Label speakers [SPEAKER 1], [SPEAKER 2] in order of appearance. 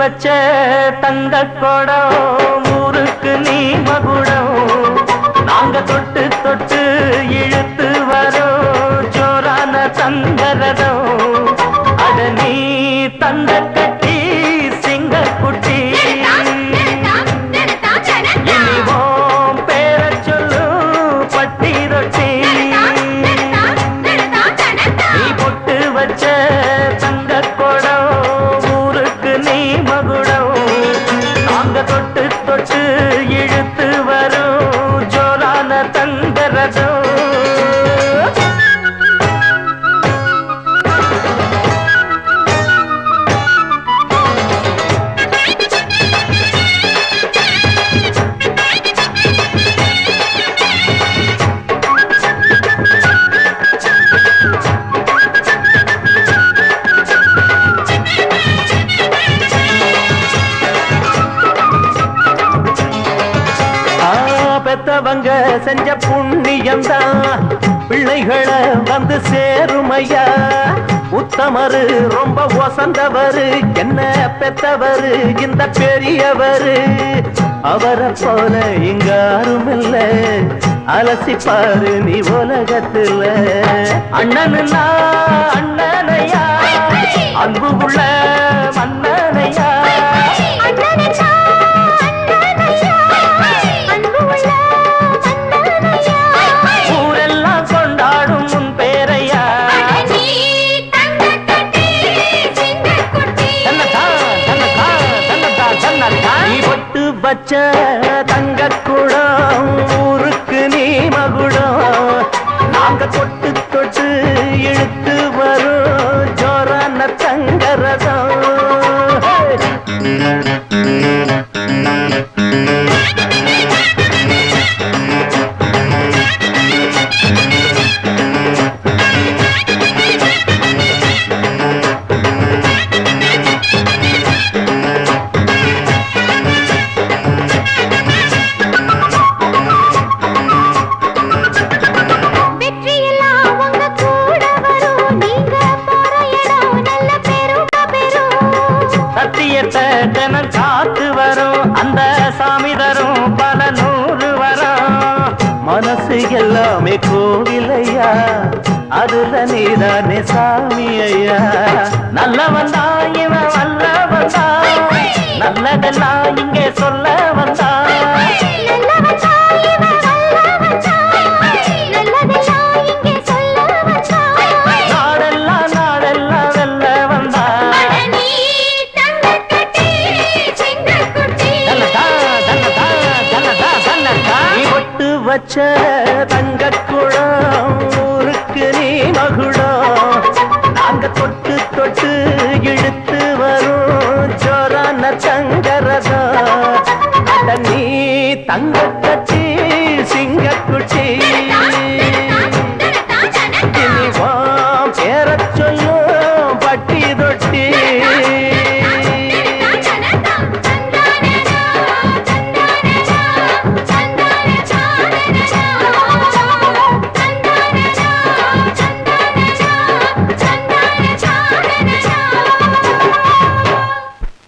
[SPEAKER 1] வச்ச தங்க கொடம் ஊருக்கு நீ மகுடம் நாங்க தொட்டு தொட்டு இழுத்து வரோம் ஜோரான தங்கரதம் அட நீ தங்க கட்டி சிங்க குட்டி இனிவோம் பேர சொல்லு பட்டி ரொட்டி நீ பொட்டு வச்ச தங்க கொடம் ஊருக்கு நீ மகுடம் நாங்க தொட்டு தொட்டு இழுத்து வரும் ஜோரான தங்கரதம் பெத்தவங்க செஞ்ச புண்ணியம்தான் பிள்ளைகளை வந்து சேருமையா உத்தமரு ரொம்ப ஒசந்தவரு என்ன பெத்தவரு இந்த பெரியவரு அவரை போல இங்க யாரும் இல்ல அலசிப்பாரு நீ உலகத்துல அண்ணனுன்னா அண்ணனையா அன்பு உள்ள மன்னனையா வச்ச தங்க குடம் ஊருக்கு நீ மகுடம் நாங்க தொட்டு தொட்டு இழுத்து வரும் ஜோரான தங்கரதம் காத்து வரும் அந்த சாமி தரும் பல நூறு வரும் மனசு எல்லாமே கோவிலையா அதுல நீதானே சாமி ஐயா நல்லவன் தான் இவன் வல்லவன் தான் நல்லதெல்லாம் இங்கே சொல்ல வந்தான் வச்ச